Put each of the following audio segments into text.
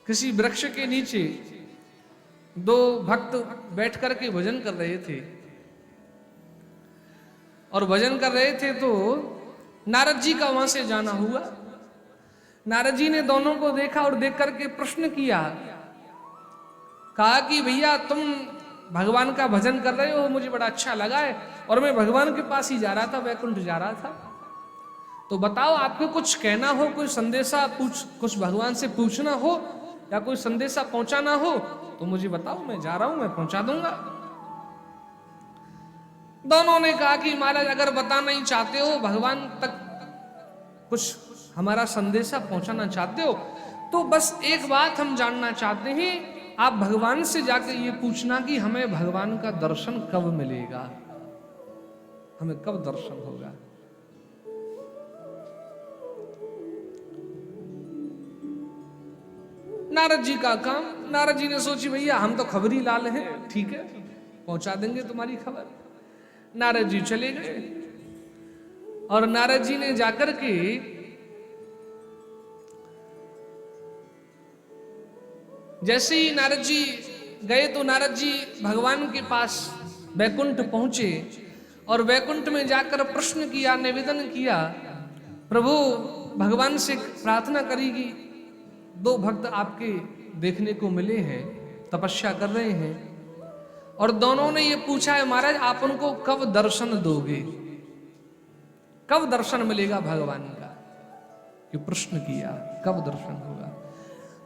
किसी वृक्ष के नीचे दो भक्त बैठ करके भजन कर रहे थे और भजन कर रहे थे तो नारद जी का वहां से जाना हुआ। नारद जी ने दोनों को देखा और देख करके प्रश्न किया, कहा कि भैया तुम भगवान का भजन कर रहे हो, मुझे बड़ा अच्छा लगा है और मैं भगवान के पास ही जा रहा था, वैकुंठ जा रहा था, तो बताओ आपको कुछ कहना हो, कोई संदेशा कुछ भगवान से पूछना हो या कोई संदेशा पहुंचाना हो तो मुझे बताओ, मैं जा रहा हूं, मैं पहुंचा दूंगा। दोनों ने कहा कि महाराज अगर बताना ही चाहते हो, भगवान तक कुछ हमारा संदेशा पहुंचाना चाहते हो तो बस एक बात हम जानना चाहते हैं, आप भगवान से जाकर ये पूछना कि हमें भगवान का दर्शन कब मिलेगा, हमें कब दर्शन होगा। नारद जी का काम, नारद जी ने सोची भैया हम तो खबरी लाल हैं, ठीक है पहुंचा देंगे तुम्हारी खबर। नारद जी चले गए और नारद जी ने जाकर के जैसे ही नारद जी गए तो नारद जी भगवान के पास वैकुंठ पहुंचे और वैकुंठ में जाकर प्रश्न किया, निवेदन किया, प्रभु भगवान से प्रार्थना करेगी, दो भक्त आपके देखने को मिले हैं, तपस्या कर रहे हैं और दोनों ने ये पूछा है महाराज आप उनको कब दर्शन दोगे, कब दर्शन मिलेगा भगवान का, ये प्रश्न किया कब दर्शन होगा।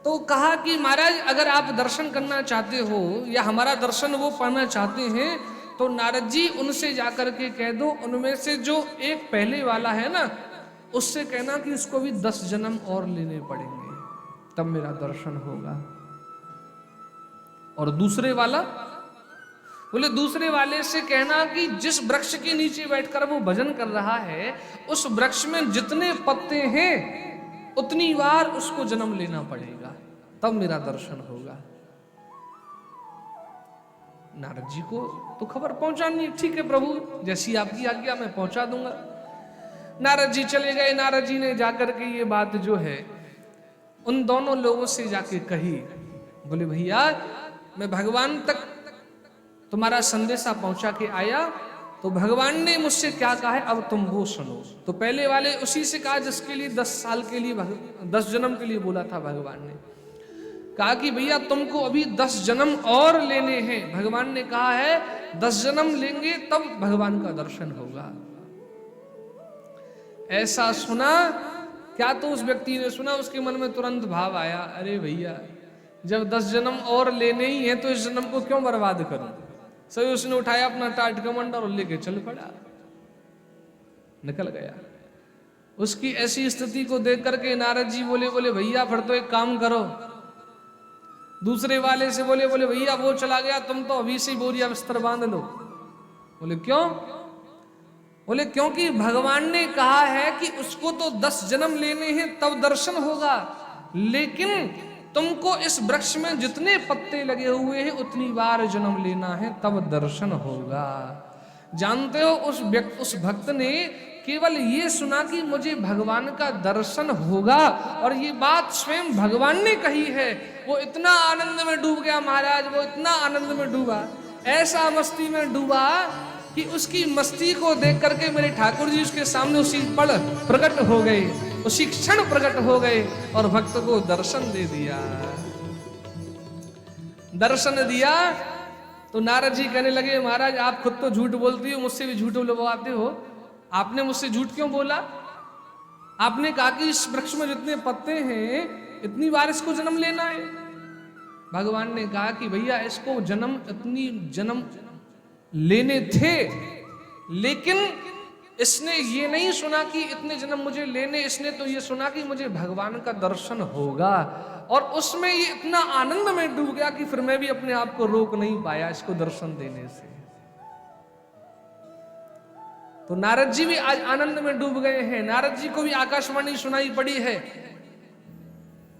तो कहा कि महाराज अगर आप दर्शन करना चाहते हो या हमारा दर्शन वो पाना चाहते हैं तो नारद जी उनसे जाकर के कह दो, उनमें से जो एक पहले वाला है ना उससे कहना कि उसको भी 10 जन्म और लेने पड़ेंगे तब मेरा दर्शन होगा। और दूसरे वाला बोले, दूसरे वाले से कहना कि जिस वृक्ष के नीचे बैठकर वो भजन कर रहा है उस वृक्ष में जितने पत्ते हैं उतनी बार उसको जन्म लेना पड़ेगा तब मेरा दर्शन होगा। नारद जी को तो खबर पहुंचानी, ठीक है प्रभु जैसी आपकी आज्ञा मैं पहुंचा दूंगा। नारद जी चले गए। नारद जी ने जाकर के ये बात जो है उन दोनों लोगों से जाके कही, बोले भैया मैं भगवान तक तुम्हारा संदेशा पहुंचा के आया तो भगवान ने मुझसे क्या कहा है अब तुम वो सुनो। तो पहले वाले उसी से कहा जिसके लिए 10 साल के लिए 10 जन्म के लिए बोला था भगवान ने, कहा कि भैया तुमको अभी 10 जन्म और लेने हैं। भगवान ने कहा है 10 जन्म लेंगे तब भगवान का दर्शन होगा। ऐसा सुना क्या, तो उस व्यक्ति ने सुना, उसके मन में तुरंत भाव आया, अरे भैया जब 10 जन्म और लेने ही है तो इस जन्म को क्यों बर्बाद करूं। सभी उसने उठाया अपना टाट कमंडल और लेके चल पड़ा, निकल गया। उसकी ऐसी स्थिति को देख करके नारद जी बोले भैया फिर तो एक काम करो। दूसरे वाले से बोले भैया वो चला गया, तुम तो अभी से बोरिया बिस्तर बांध लो। बोले क्यों? बोले क्योंकि भगवान ने कहा है कि उसको तो 10 जन्म लेने हैं तब दर्शन होगा, लेकिन तुमको इस वृक्ष में जितने पत्ते लगे हुए हैं उतनी बार जन्म लेना है तब दर्शन होगा। जानते हो उस भक्त ने केवल ये सुना कि मुझे भगवान का दर्शन होगा और ये बात स्वयं भगवान ने कही है, वो इतना आनंद में डूब गया महाराज, वो इतना आनंद में डूबा, ऐसा मस्ती में डूबा कि उसकी मस्ती को देख करके मेरे ठाकुर जी उसके सामने उसी पल प्रकट हो गए, उसी क्षण प्रकट हो गए और भक्त को दर्शन दे दिया। दर्शन दिया तो नारद जी कहने लगे महाराज आप खुद तो झूठ बोलती हो, मुझसे भी झूठ बोलवाते हो, आपने मुझसे झूठ क्यों बोला? आपने कहा कि इस वृक्ष में जितने पत्ते हैं इतनी बार इसको जन्म लेना है। भगवान ने कहा कि भैया इसको इतनी जन्म लेने थे, लेकिन इसने ये नहीं सुना कि इतने जन्म मुझे लेने, इसने तो ये सुना कि मुझे भगवान का दर्शन होगा और उसमें ये इतना आनंद में डूब गया कि फिर मैं भी अपने आप को रोक नहीं पाया इसको दर्शन देने से। तो नारद जी भी आज आनंद में डूब गए हैं, नारद जी को भी आकाशवाणी सुनाई पड़ी है,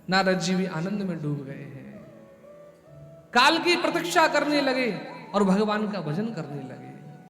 नारद जी भी आनंद में डूब गए हैं, काल की प्रतीक्षा करने लगे और भगवान का भजन करने लगे।